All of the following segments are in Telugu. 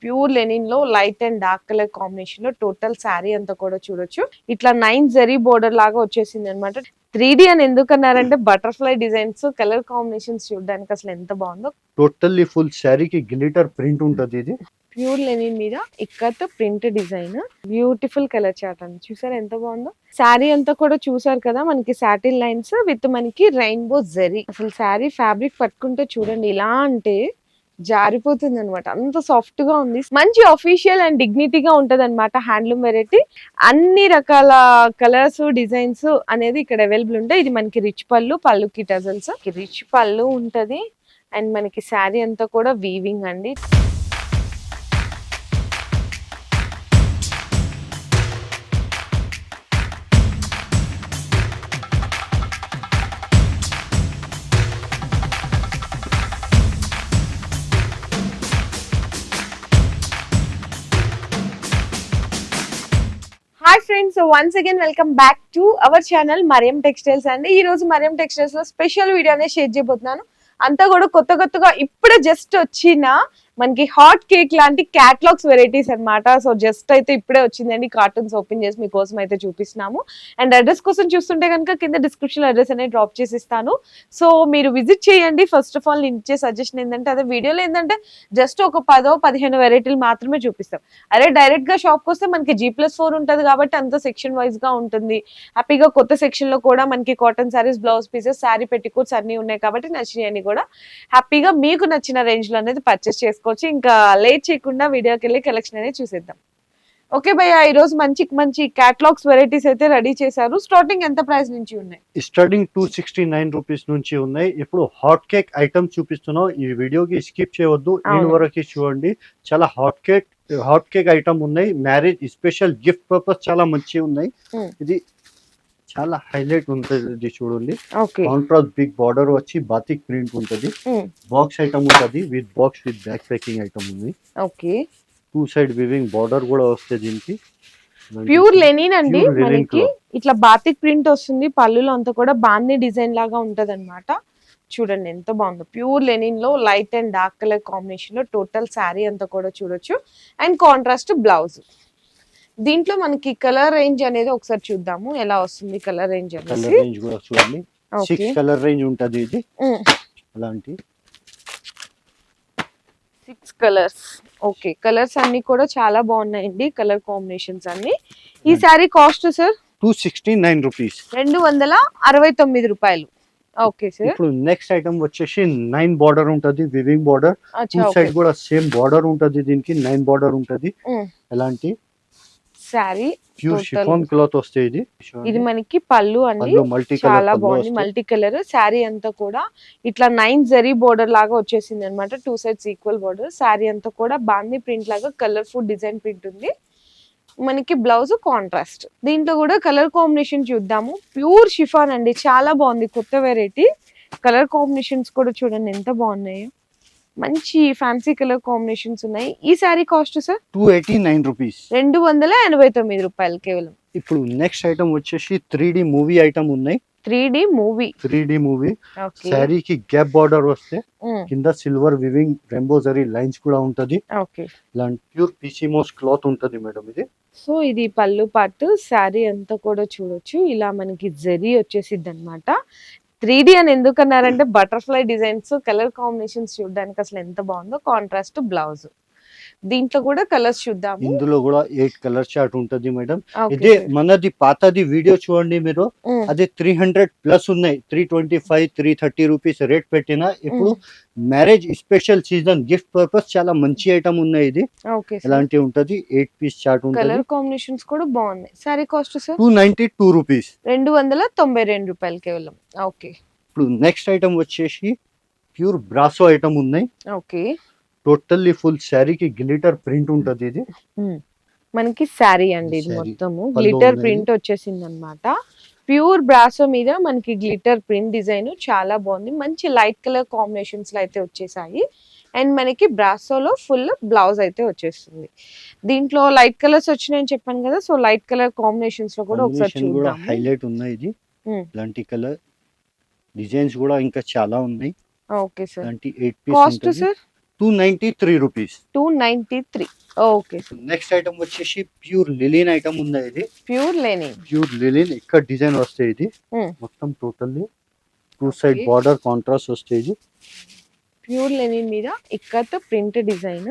ప్యూర్ లెనిన్ లో light and dark colour combination లో టోటల్ శారీ అంతా కూడా చూడొచ్చు. ఇట్లా 9 జరీ బోర్డర్ లాగా వచ్చేసింది అనమాట. 3D అని ఎందుకన్నారంటే బటర్ఫ్లై డిజైన్స్ కలర్ కాంబినేషన్స్ చూడడానికి అసలు ఎంత బాగుందో. టోటల్లీ ఫుల్ శారీకి గ్లిటర్ ప్రింట్ ఉంటది. ఇది ప్యూర్ లెనిన్ మీద ikat print design, beautiful colour chart అండి. చూసారు ఎంత బాగుందో. శారీ అంతా కూడా చూసారు కదా, మనకి సాటిన్ లైన్స్ విత్ మనకి రెయిన్బో జరీ. అసలు శారీ ఫ్యాబ్రిక్ పట్టుకుంటే చూడండి ఇలా అంటే జారిపోతుంది అనమాట, అంత సాఫ్ట్ గా ఉంది. మంచి అఫీషియల్ అండ్ డిగ్నిటీగా ఉంటది అనమాట. హ్యాండ్లూమ్ వెరైటీ, అన్ని రకాల కలర్స్ డిజైన్స్ అనేది ఇక్కడ అవైలబుల్ ఉంటాయి. ఇది మనకి రిచ్ పళ్ళు, పళ్ళుకి టజల్స్, రిచ్ పళ్ళు ఉంటది. అండ్ మనకి శారీ అంతా కూడా వీవింగ్ అండి. Hi friends, once again welcome back to our channel Mariyam textiles అండి. ఈ రోజు మరియం టెక్స్టైల్స్ లో స్పెషల్ వీడియో అనేది షేర్ చేయబోతున్నాను. అంతా కూడా కొత్తగా ఇప్పుడే జస్ట్ వచ్చిన మనకి హాట్ కేక్ లాంటి క్యాటలాగ్స్ వెరైటీస్ అన్నమాట. సో జస్ట్ అయితే ఇప్పుడే వచ్చిందండి, కార్టూన్స్ ఓపెన్ చేసి మీకోసం అయితే చూపిస్తున్నాము. అండ్ అడ్రస్ కోసం చూస్తుంటే కనుక కింద డిస్క్రిప్షన్ అడ్రస్ అనేది డ్రాప్ చేసి ఇస్తాను. సో మీరు విజిట్ చేయండి. ఫస్ట్ ఆఫ్ ఆల్ నేను ఇచ్చే సజెషన్ ఏంటంటే, అదే వీడియోలో ఏంటంటే జస్ట్ ఒక 10-15 వెరైటీలు మాత్రమే చూపిస్తాం. అరే డైరెక్ట్ గా షాప్కి వస్తే మనకి G+4 ఉంటుంది కాబట్టి అంత సెక్షన్ వైజ్ గా ఉంటుంది. హ్యాపీగా కొత్త సెక్షన్ లో కూడా మనకి cotton saris, blouse pieces, sari petticoats అన్ని ఉన్నాయి కాబట్టి నచ్చినవి కూడా హ్యాపీగా మీకు నచ్చిన రేంజ్ లో అనేది పర్చేస్ చేసుకోవచ్చు. ఇంకా లేట్ చేయకుండా వీడియోకి వెళ్ళి కలెక్షన్ అనేది చూసేద్దాం. ఓకే భయ్య, ఈ రోజు మంచి క్యాటలాగ్స్ వెరైటీస్ అయితే రెడీ చేశారు. స్టార్టింగ్ ఎంత ప్రైస్ నుంచి ఉన్నాయి? స్టార్టింగ్ 269 రూపీస్ నుంచి ఉన్నాయి. ఇప్పుడు హాట్ కేక్ ఐటమ్ చూపిస్తున్నాం. ఈ వీడియోకి స్కిప్ చేయవద్దు, ఎండ్ వరకు చూడండి. చాలా హాట్ కేక్ ఐటమ్ ఉన్నాయి. మ్యారేజ్ స్పెషల్ గిఫ్ట్ పర్పస్ చాలా మంచి ఉన్నాయి. ఇది చాలా హైలైట్ ఉంటుంది చూడండి. కాంట్రాస్ట్ బిగ్ బార్డర్ వచ్చి బాతిక్ ప్రింట్ ఉంటది. బాక్స్ ఐటమ్ ఉంటది, with box with back packing item ఉంది. ఓకే, 2 సైడ్ వివింగ్ బార్డర్ కూడా వస్తుంది. దీనికి ప్యూర్ లెనిన్ అండి. మనకి ఇట్లా బాతిక్ ప్రింట్ వస్తుంది. పళ్ళులో అంతా కూడా బాందీ డిజైన్ లాగా ఉంటది అనమాట. చూడండి ఎంత బాగుందో. ప్యూర్ లెనిన్ లో light and dark colour combination లో టోటల్ శారీ అంతా కూడా చూడొచ్చు. And contrast blouse. దీంట్లో మనకి కలర్ రేంజ్ అనేది ఒకసారి చూద్దాము ఎలా వస్తుంది. కలర్ రేంజ్ అనేది కూడా చూడండి. 6 కలర్ రేంజ్ ఉంటది. ఇది అలాంటి 6 కలర్స్. ఓకే, కలర్స్ అన్ని కూడా చాలా బాగున్నాయండి, కలర్ కాంబినేషన్స్ అన్ని. ఈ సారీ కాస్ట్ సార్ 269 రూపీస్, 269 రూపాయలు. Okay sir. ఇప్పుడు నెక్స్ట్ ఐటమ్ వచ్చేసి 9 బార్డర్ ఉంటది, వివింగ్ బార్డర్. 2 సైడ్ కూడా సేమ్ బార్డర్ ఉంటది. దీనికి 9 బార్డర్ ఉంటది. ఎలాంటి సారీ ప్యూర్ షిఫాన్ క్లాత్ వస్తాయి. ఇది మనకి పళ్ళు అండి, చాలా బాగుంది. మల్టీ కలర్ శారీ అంతా కూడా ఇట్లా 9 జరీ బోర్డర్ లాగా వచ్చేసింది అనమాట. 2 సైడ్స్ ఈక్వల్ బోర్డర్. శారీ అంతా కూడా బాందీ ప్రింట్ లాగా కలర్ఫుల్ డిజైన్ ప్రింట్ ఉంది. మనకి బ్లౌజ్ కాంట్రాస్ట్. దీంట్లో కూడా కలర్ కాంబినేషన్ చూద్దాము. ప్యూర్ షిఫాన్ అండి, చాలా బాగుంది. కొత్త వెరైటీ. కలర్ కాంబినేషన్స్ కూడా చూడండి ఎంత బాగున్నాయో. మంచి ఫ్యాన్సీ కలర్ కాంబినేషన్స్ ఉన్నాయి. ఈ సారీ కాస్ట్ సార్ 289 రూపీస్, 289 రూపాయలు కేవలం. ఇప్పుడు నెక్స్ట్ ఐటమ్ వచ్చేసి 3D మూవీ ఐటమ్ ఉన్నాయి. 3D మూవీ శారీకి గ్యాప్ బార్డర్ వస్తే కింద silver weaving rainbow zari lines కూడా ఉంటది. ఇలాంటి ప్యూర్ పీసీమోస్ క్లాత్ ఉంటది మేడం ఇది. సో ఇది పళ్ళు పాటు. శారీ అంతా కూడా చూడొచ్చు, ఇలా మనకి జరీ వచ్చేసిద్ది అనమాట. 3D అని ఎందుకన్నారంటే బటర్ఫ్లై డిజైన్స్ కలర్ కాంబినేషన్స్ చూడడానికి అసలు ఎంత బాగుందో. Contrast blouse. దీంట్లో కూడా కలర్స్ చూద్దాం. ఇందులో కూడా 8 కలర్ చార్ట్ ఉంటది మేడం. ఇదే మనది పాతది వీడియో చూడండి మీరు. అదే 300 ప్లస్ ఉన్నాయి. 325 330 రూపీస్ రేట్ పెట్టినా ఇప్పుడు marriage special season gift purpose చాలా మంచి ఐటమ్ ఉన్నాయి. ఇది ఎలాంటి ఉంటది. 8 పీస్ చార్ట్ ఉంటది. కలర్ కాంబినేషన్స్ కూడా బాగున్నాయి. సారీ కాస్ట్ సార్ 292 రూపీస్, 292 రూపాయలు కేవలం. ఓకే, ఇప్పుడు నెక్స్ట్ ఐటమ్ వచ్చేసి ప్యూర్ బ్రాసో ఐటమ్ ఉన్నాయి. ఓకే, టోటల్లీ ఫుల్ శారీకి గ్లిటర్ ప్రింట్ ఉంటది. ఇది మనకి శారీ అండి, ఇది మొత్తము గ్లిటర్ ప్రింట్ వచ్చేసింది అనమాట. ప్యూర్ బ్రాసో మీద మనకి గ్లిటర్ ప్రింట్ డిజైన్ చాలా బాగుంది. మంచి లైట్ కలర్ కాంబినేషన్స్ లో అయితే వచ్చేసాయి. అండ్ మనకి బ్రాసోలో ఫుల్ బ్లౌజ్ అయితే వచ్చేస్తుంది. దీంట్లో లైట్ కలర్స్ వచ్చినాయని చెప్పాను కదా, సో లైట్ కలర్ కాంబినేషన్స్ లో కూడా ఒకసారి చూద్దాం. హైలైట్ ఉన్నాయి. ఇది ఇలాంటి కలర్ డిజైన్స్ కూడా ఇంకా చాలా ఉన్నాయి. Okay sir. 8 piece cost sir 293 rupees. 293. Okay. Next item వచ్చేసి ప్యూర్ లిలిన్ ఐటమ్ ఉంది ఇది. Pure linen. ప్యూర్ లిలిన్ ఇక్కడ డిజైన్ వస్తాయి ఇది మొత్తం టోటల్లీ 2 సైడ్ బార్డర్ కాంట్రాస్ట్ వస్తాయి ఇది. ప్యూర్ లెనిన్ మీద ఇక్కత్ ప్రింట్ డిజైన్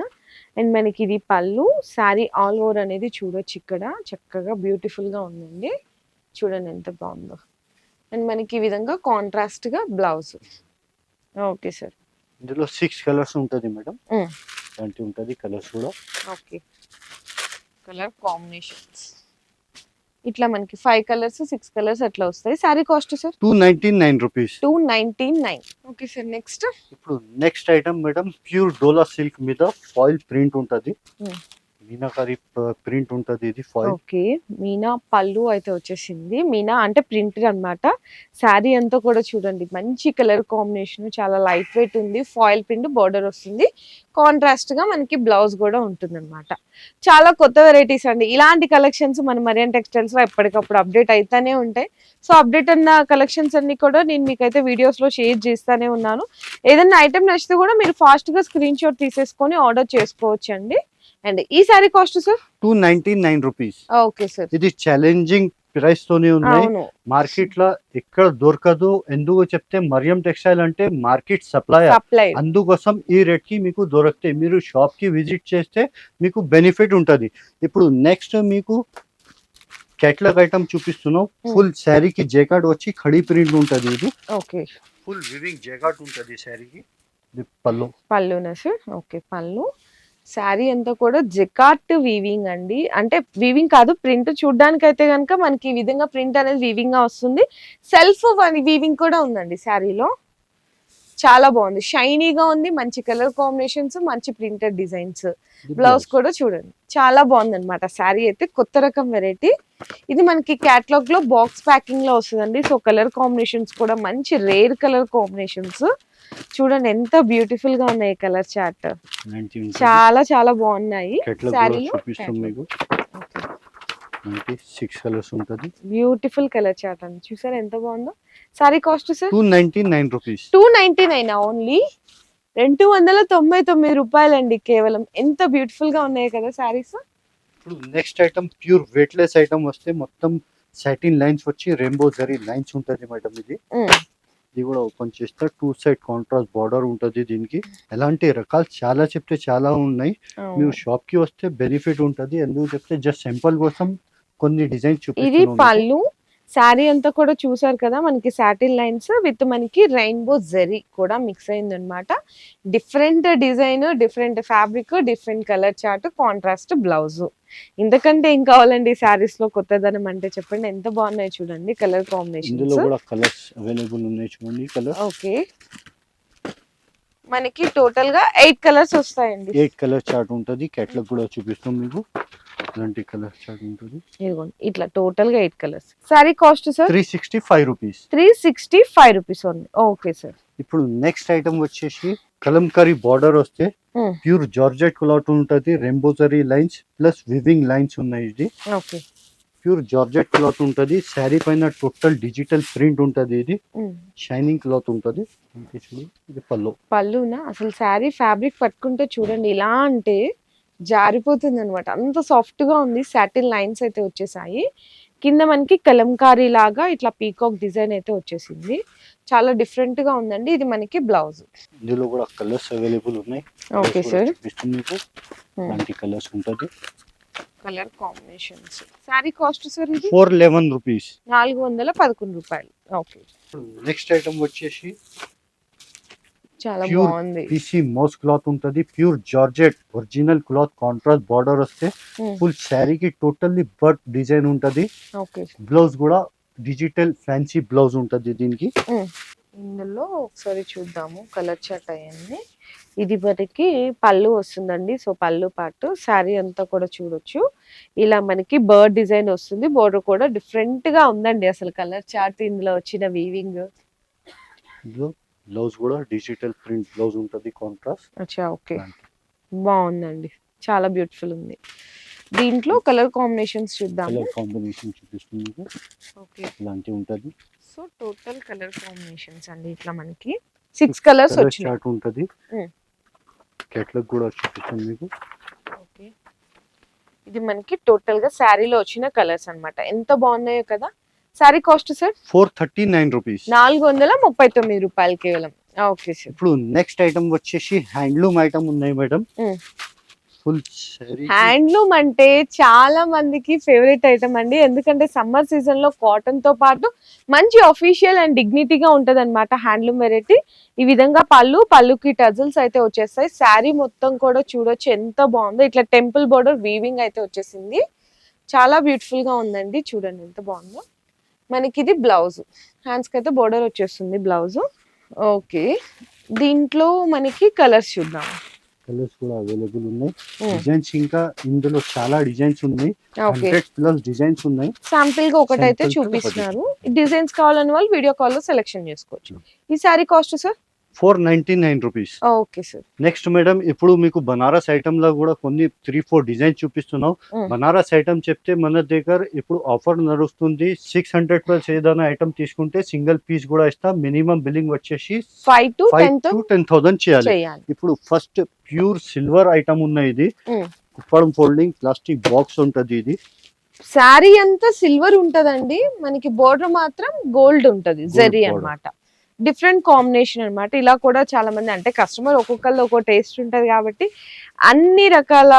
అండ్ మనకి ఇది పళ్ళు. శారీ ఆల్ ఓవర్ అనేది చూడొచ్చు ఇక్కడ చక్కగా బ్యూటిఫుల్ గా ఉందండి. చూడండి ఎంత బాగుందో. అండ్ మనకి ఈ విధంగా కాంట్రాస్ట్ గా బ్లౌజ్. Okay sir. ఇందులో 6 కలర్స్ ఉంటది మేడం. అంటే ఉంటది కలర్స్ కూడా. ఓకే. కలర్ కాంబినేషన్స్ ఇట్లా మనకి 5 కలర్స్ 6 కలర్స్ అట్లా వస్తాయి. Sorry cost sir 299 rupees. 299. Okay sir. Next ఇప్పుడు నెక్స్ట్ ఐటమ్ మేడం ప్యూర్ డోలా సిల్క్ మీద ఫాయిల్ ప్రింట్ ఉంటది. మీనాకారి ప్రింట్ ఉంటది ఇది ఫాయిల్. ఓకే. మీనా పళ్ళు అయితే వచ్చేసింది. మీనా అంటే ప్రింటెడ్ అన్నమాట. శారీ అంతా కూడా చూడండి మంచి కలర్ కాంబినేషన్, చాలా లైట్ వెయిట్ ఉంది. ఫాయిల్ ప్రింట్ బార్డర్ వస్తుంది. కాంట్రాస్ట్ గా మనకి బ్లౌజ్ కూడా ఉంటుంది అనమాట. చాలా కొత్త వెరైటీస్ అండి. ఇలాంటి కలెక్షన్స్ మన మరియన్ టెక్స్టైల్స్ లో ఎప్పటికప్పుడు అప్డేట్ అయితేనే ఉంటాయి. సో అప్డేట్ అన్న కలెక్షన్స్ అన్ని కూడా నేను మీకైతే వీడియోస్ లో షేర్ చేస్తానే ఉన్నాను. ఏదైనా ఐటమ్ నచ్చితే కూడా మీరు ఫాస్ట్ గా స్క్రీన్ షాట్ తీసేసుకొని ఆర్డర్ చేసుకోవచ్చు అండి. అండ్ ఈ sorry cost sir 299 rupees. Okay sir. ఇది ఛాలెంజింగ్ ప్రైస్ తోనే ఉన్నాయి. మార్కెట్ లో ఎక్కడ దొరకదు. ఎందుకు చెప్తే మరియం టెక్స్టైల్ అంటే మార్కెట్ సప్లై. అందుకోసం ఈ రేట్ కి మీకు దొరుకుతాయి. మీరు షాప్ కి విజిట్ చేస్తే మీకు బెనిఫిట్ ఉంటది. ఇప్పుడు నెక్స్ట్ మీకు కేటలాగ్ ఐటమ్ చూపిస్తున్నాం. ఫుల్ శారీకి జేకార్డ్ వచ్చి ఖడీ ప్రింట్ ఉంటది ఇది. ఓకే. ఫుల్ వివింగ్ జేకార్డ్ ఉంటది శారీకి. పళ్ళు పళ్ళునా సార్. ఓకే. పళ్ళు. శారీ అంతా కూడా జెకార్ట్ వీవింగ్ అండి. అంటే వీవింగ్ కాదు, ప్రింట్ చూడడానికి అయితే కనుక మనకి ఈ విధంగా ప్రింట్ అనేది వీవింగ్ గా వస్తుంది. సెల్ఫ్ వీవింగ్ కూడా ఉందండి శారీలో. చాలా బాగుంది, షైనీగా ఉంది. మంచి కలర్ కాంబినేషన్స్, మంచి ప్రింటెడ్ డిజైన్స్. బ్లౌజ్ కూడా చూడండి చాలా బాగుంది అనమాట. శారీ అయితే కొత్త రకం వెరైటీ. ఇది మనకి క్యాటలాగ్ లో బాక్స్ ప్యాకింగ్ లో వస్తుందండి. సో కలర్ కాంబినేషన్స్ కూడా మంచి రేర్ కలర్ కాంబినేషన్స్. చూడండి ఎంత బ్యూటిఫుల్ గా ఉన్నాయి కలర్ చార్ట్. చాలా చాలా బాగున్నాయి. బ్యూటిఫుల్ కలర్ చార్ట్ అండి. చూసారా ఎంత బాగుందో. Sorry cost sir 299 rupees. 299 only. 299 రూపాయలండి కేవలం. ఎంత బ్యూటిఫుల్ గా ఉన్నాయి కదా సారీస్. ఇప్పుడు next item pure weightless item వస్తే మొత్తం సాటిన్ లైన్స్ వచ్చి రెయిన్బో జరీ లైన్స్ ఉంటది మేడం. ఇది కూడా ఓపెన్ చేస్తే 2 సైడ్ కాంట్రాస్ట్ బార్డర్ ఉంటది. దీనికి ఎలాంటి రకాలు చాలా చెప్తే చాలా ఉన్నాయి. మీరు షాప్ కి వస్తే బెనిఫిట్ ఉంటది. ఎందుకు చెప్తే జస్ట్ సింపుల్ కోసం కొన్ని డిజైన్ ఇది పళ్ళు. శారీ అంతా కూడా చూసారు కదా మనకి సాటిన్ లైన్స్ విత్ మనకి రెయిన్బో జెరీ కూడా మిక్స్ అయింది అనమాట. Different design, different fabric, different colour chart, contrast blouse. ఇంతకంటే ఏం కావాలండి శారీస్ లో కొత్తదనం అంటే చెప్పండి. ఎంత బాగున్నాయి చూడండి కలర్ కాంబినేషన్. ఇందులో కూడా కలర్స్ అవైలబుల్ ఉన్నాయి చూడండి. Colour okay. మనకి టోటల్ గా 8 కలర్స్ వస్తాయండి. 8 కలర్ చార్ట్ ఉంటది. కేటలాగ్ కూడా చూపిస్తాం మీకు. ఇలాంటి కలర్ చార్ట్ ఉంటుంది. ఇదిగోండి ఇట్లా టోటల్ గా 8 colours. Sorry cost sir 365 rupees. 365 rupees only. Okay sir. ఇప్పుడు నెక్స్ట్ ఐటమ్ వచ్చేసి కలంకారీ బార్డర్ వస్తే ప్యూర్ జార్జెట్ క్లాత్ ఉంటది. Rainbow zari lines plus weaving lines ఉన్నాయి. ఇది ఓకే. ప్యూర్ జార్జెట్ క్లాత్ ఉంటది. శారీ పైన టోటల్ డిజిటల్ ప్రింట్ ఉంటది. ఇది షైనింగ్ క్లాత్ ఉంటది. ఇది పళ్ళునా. అసలు శారీ ఫ్యాబ్రిక్ పట్టుకుంటే చూడండి ఇలా అంటే జారిపోతుంది అనమాట. అంత సాఫ్ట్ గా ఉంది. సాటిన్ లైన్స్ అయితే వచ్చేసాయి. కింద మనకి కలంకారీ లాగా ఇట్లా పీకాక్ డిజైన్ అయితే వచ్చేసింది. చాలా డిఫరెంట్ గా ఉందండి. ఇది మనకి బ్లౌజ్. ఇందులో కూడా కలర్స్ అవైలబుల్ ఉన్నాయి. Okay sir. మీకు ఇలాంటి కలర్స్ ఉంటది. Colour combinations. Sorry cost sir ఇది 411 రూపీస్. 411 రూపాయలు. ఓకే. నెక్స్ట్ ఐటమ్ వచ్చేసి చాలా బాగుంది. పీసీ మోస్ క్లాత్ ఉంటది. Pure georgette original cloth contrast border వస్తే ఫుల్ శారీకి టోటల్లీ బర్డ్ డిజైన్ ఉంటది. ఓకే. బ్లౌజ్ కూడా డిజిటల్ ఫ్యాన్సీ బ్లౌజ్ ఉంటది దీనికి. ఇందులో ఒకసారి చూద్దాము కలర్ చార్ట్ అయ్యింది. ఇది మనకి పళ్ళు వస్తుందండి. సో పళ్ళు పాటు శారీ అంతా కూడా చూడొచ్చు. ఇలా మనకి బర్డ్ డిజైన్ వస్తుంది. బోర్డర్ కూడా డిఫరెంట్ గా ఉందండి. అసలు కలర్ చార్ట్ ఇందులో వచ్చిన వీవింగ్. బ్లౌజ్ కూడా డిజిటల్ ప్రింట్ బ్లౌజ్ ఉంటది కాంట్రాస్ట్. అచ్చా ఓకే. బాగుందండి. చాలా బ్యూటిఫుల్ ఉంది. దీంట్లో కలర్ కాంబినేషన్స్ చూద్దాం. కలర్ కాంబినేషన్ చూపిస్తుంది. ఓకే. ఇలాంటి ఉంటది. సో టోటల్ కలర్ కాంబినేషన్స్ అండి. ఇట్లా మనకి 6 కలర్స్ వచ్చాయి. చార్ట్ ఉంటది. కేటలాగ్ కూడా చూపిస్తాను మీకు. ఓకే, ఇది మనకి టోటల్ గా శారీలో వచ్చిన కలర్స్ అన్నమాట. ఎంత బాగున్నాయో కదా. Sari cost sir 439 rupees. 439 రూపాయలు కేవలం. Okay sir. ఇప్పుడు నెక్స్ట్ ఐటమ్ వచ్చేసి హ్యాండ్లూమ్ ఐటమ్ ఉన్నాయి మేడం. ఫుల్ హ్యాండ్లూమ్ అంటే చాలా మందికి ఫేవరెట్ ఐటమ్ అండి. ఎందుకంటే సమ్మర్ సీజన్ లో కాటన్ తో పాటు మంచి అఫీషియల్ అండ్ డిగ్నిటీగా ఉంటది అనమాట హ్యాండ్లూమ్ వెరైటీ. ఈ విధంగా పళ్ళుకి టజల్స్ అయితే వచ్చేస్తాయి. శారీ మొత్తం కూడా చూడొచ్చు ఎంత బాగుందో. ఇట్లా టెంపుల్ బోర్డర్ వీవింగ్ అయితే వచ్చేసింది. చాలా బ్యూటిఫుల్ గా ఉందండి. చూడండి ఎంత బాగుందో. మనకి ఇది బ్లౌజ్, హ్యాండ్స్ కి అయితే బోర్డర్ వచ్చేస్తుంది బ్లౌజ్. ఓకే, దీంట్లో మనకి కలర్స్ చూద్దాం. కలర్స్ కూడా అవైలబుల్ ఉన్నాయి. డిజైన్స్ ఇంకా ఇందులో చాలా డిజైన్స్ ఉన్నాయి. 100+ డిజైన్స్ ఉన్నాయి. శాంపిల్ గా ఒకటైతే చూపిస్తున్నారు. డిజైన్స్ కావాలని వాళ్ళు వీడియో కాల్ లో సెలెక్షన్ చేసుకోవచ్చు. ఈ sorry cost sir 499 rupees. Okay sir. Next madam, ఇప్పుడు మీకు బనారస్ ఐటమ్ లో కూడా కొన్ని 3-4 డిజైన్ చూపిస్తున్నాం. బనారస్ ఐటమ్ చెప్తే మన దగ్గర ఇప్పుడు ఆఫర్ నడుస్తుంది. 600+ ఏదైనా ఐటమ్ తీసుకుంటే సింగిల్ పీస్ కూడా ఇస్తాం. మినిమం బిల్లింగ్ వచ్చేసి 5 to 10,000 చేయాలి. ఇప్పుడు ఫస్ట్ ప్యూర్ సిల్వర్ ఐటమ్ ఉన్నాయి. ఇది కుప్పడం ఫోల్డింగ్ ప్లాస్టిక్ బాక్స్ ఉంటది. ఇది శారీ అంతా సిల్వర్ ఉంటదండి. మనకి బోర్డర్ మాత్రం గోల్డ్ ఉంటది, జరీ అన్నమాట. డిఫరెంట్ కాంబినేషన్ అన్నమాట. ఇలా కూడా చాలా మంది అంటే కస్టమర్ ఒక్కొక్కళ్ళు ఒక్కో టేస్ట్ ఉంటది కాబట్టి అన్ని రకాల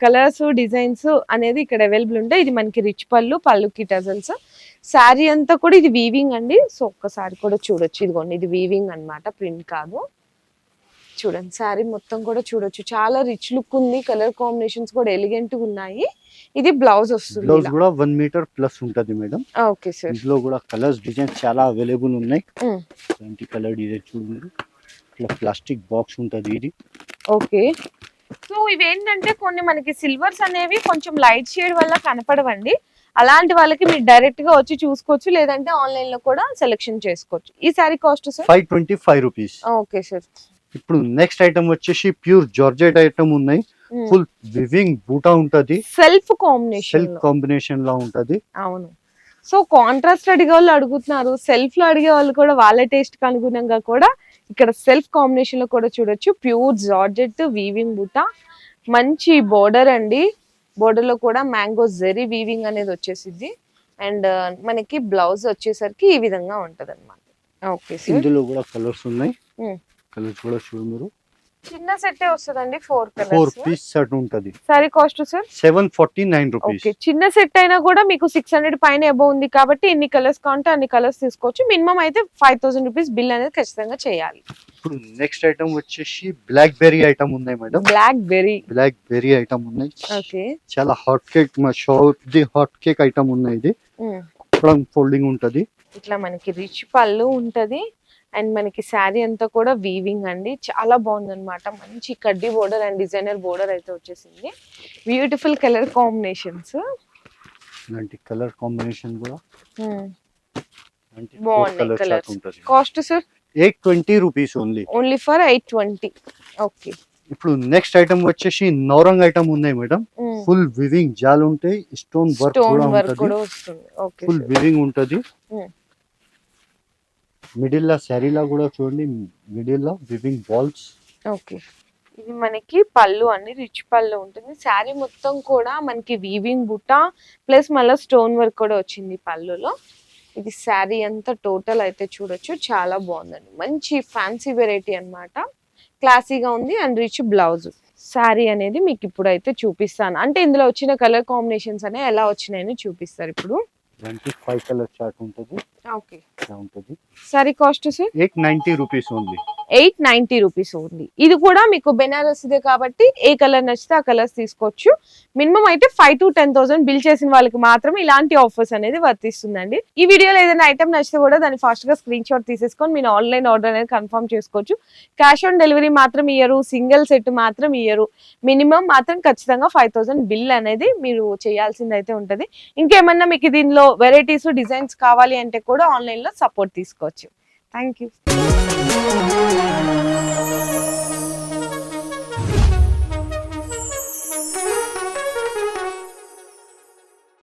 కలర్స్ డిజైన్స్ అనేది ఇక్కడ అవైలబుల్ ఉంటాయి. ఇది మనకి రిచ్ పళ్ళుకి టజల్స్. శారీ అంతా కూడా ఇది వీవింగ్ అండి. సో ఒక్కసారి కూడా చూడొచ్చు. ఇదిగోండి, ఇది వీవింగ్ అన్నమాట, ప్రింట్ కాదు. చూడండి శారీ మొత్తం కూడా చూడొచ్చు. చాలా రిచ్ లుక్ ఉంది. కలర్ కాంబినేషన్స్ కూడా ఎలిగెంట్ గా ఉన్నాయి. ఇది బ్లౌజ్ వస్తుంది. బ్లౌజ్ కూడా 1 మీటర్ ప్లస్ ఉంటది మేడం. Okay sir. ఇందులో కూడా కలర్స్ డిజైన్స్ చాలా అవైలబుల్ ఉన్నాయి. ఇలాంటి కలర్ డిజైన్ చూడండి. ఇట్లా ప్లాస్టిక్ బాక్స్ ఉంటది ఇది. ఓకే, సో ఇవేంటంటే కొన్ని మనకి సిల్వర్స్ అనేవి కొంచెం లైట్ షేడ్ వల్ల కనపడవండి. అలాంటి వాళ్ళకి మీరు డైరెక్ట్ గా వచ్చి చూసుకోవచ్చు, లేదంటే ఆన్లైన్ లో కూడా సెలెక్షన్ చేసుకోవచ్చు. ఈ sorry cost sir 525 rupees. Okay sir. ఇప్పుడు నెక్స్ట్ ఐటమ్ వచ్చేసి ప్యూర్ జార్జెట్ ఐటమ్ ఉన్నాయి. ఫుల్ వివింగ్ బూటా ఉంటది. సెల్ఫ్ కాంబినేషన్ లా ఉంటది. అవును. సో కాంట్రాస్ట్ అడిగే వాళ్ళు అడుగుతున్నారు, సెల్ఫ్ లో అడిగే వాళ్ళు కూడా వాళ్ళ టేస్ట్ కి అనుగుణంగా కూడా ఇక్కడ సెల్ఫ్ కాంబినేషన్ లో కూడా చూడొచ్చు. ప్యూర్ జార్జెట్ వీవింగ్ బూటా, మంచి బోర్డర్ అండి. బోర్డర్ లో కూడా మ్యాంగో జెరీ వీవింగ్ అనేది వచ్చేసింది. అండ్ మనకి బ్లౌజ్ వచ్చేసరికి ఈ విధంగా ఉంటది అనమాట. Okay sir. ఇందులో కూడా కలర్స్ ఉన్నాయి. కలర్స్ కూడా చూడు మీరు. చిన్న సెట్ వస్తుందండి, 4 పీస్ సెట్ ఉంటది. Sorry cost sir 749 rupees. Okay, చిన్న సెట్ అయినా కూడా మీకు 600 పైన అబౌవ్ ఉంది కాబట్టి ఎన్ని కలర్స్ కావాలంటే అన్ని కలర్స్ తీసుకోవచ్చు. మినిమం అయితే 5000 రూపీస్ బిల్ అనేది ఖచ్చితంగా చేయాలి. ఇప్పుడు నెక్స్ట్ ఐటమ్ వచ్చేసి బ్లాక్ బెర్రీ ఐటమ్ ఉన్నాయి మేడం. బ్లాక్ బెర్రీ ఐటమ్ ఉన్నాయి. ఓకే, చాలా హాట్ కేక్ మా shop the hot cake item ఉన్నాయి. ఇది ఫోల్డింగ్ ఉంటది. ఇట్లా మనకి రిచ్ పళ్ళు ఉంటది. అండ్ మనకి శారీ అంతా కూడా వీవింగ్ అండి. చాలా బాగుంది అనమాట. మంచి కడ్డీ బోర్డర్ అండ్ డిజైనర్ బోర్డర్ అయితే వచ్చేసింది. Beautiful colour combinations. ఇలాంటి కలర్ కాంబినేషన్ కూడా బాగున్నాయి. Colour cost sir 820 rupees only for 820. Okay, ఇప్పుడు నెక్స్ట్ ఐటమ్ వచ్చేసి నౌరంగ్ ఐటమ్ ఉన్నాయి మేడం. ఫుల్ వివింగ్ జాల్ ఉంటాయి. స్టోన్ వర్క్ కూడా వస్తుంది. ఫుల్ వివింగ్ ఉంటది. మిడిల్ లా శారీ లా కూడా చూడండి, మిడిల్ లా వివింగ్ బాల్స్. ఓకే, ఇది మనకి పళ్ళు అండి, రిచ్ పళ్ళు ఉంటుంది. శారీ మొత్తం కూడా మనకి వీవింగ్ బుట్ట ప్లస్ మళ్ళీ స్టోన్ వర్క్ కూడా వచ్చింది పళ్ళులో. ఇది శారీ అంతా టోటల్ అయితే చూడొచ్చు. చాలా బాగుందండి. మంచి ఫ్యాన్సీ వెరైటీ అన్నమాట. క్లాసీగా ఉంది అండ్ రిచ్ బ్లౌజ్. శారీ అనేది మీకు ఇప్పుడు అయితే చూపిస్తాను. అంటే ఇందులో వచ్చిన కలర్ కాంబినేషన్స్ అనే ఎలా వచ్చినాయని చూపిస్తారు ఇప్పుడు. 5 కలర్ చార్ట్ ఉంటది. Okay, sorry cost sir 890 rupees only. 890 rupees only. ఇది కూడా మీకు బెనారస్ ఇదే కాబట్టి ఏ కలర్ నచ్చితే ఆ కలర్స్ తీసుకోవచ్చు. మినిమం అయితే 5 to 10,000 బిల్ చేసిన వాళ్ళకి మాత్రం ఇలాంటి ఆఫర్స్ అనేది వర్తిస్తుందండి. ఈ వీడియోలో ఏదైనా ఐటమ్ నచ్చితే కూడా దాన్ని ఫాస్ట్ గా స్క్రీన్ షాట్ తీసేసుకొని మీరు ఆన్లైన్ ఆర్డర్ అనేది కన్ఫర్మ్ చేసుకోవచ్చు. క్యాష్ ఆన్ డెలివరీ మాత్రం ఇయ్యరు, సింగిల్ సెట్ మాత్రం ఇయ్యరు. మినిమం మాత్రం ఖచ్చితంగా 5000 బిల్ అనేది మీరు చేయాల్సింది అయితే ఉంటది. ఇంకేమన్నా మీకు దీనిలో వెరైటీస్ డిజైన్స్ కావాలి అంటే కూడా ఆన్లైన్ లో సపోర్ట్ తీసుకోవచ్చు. Thank you.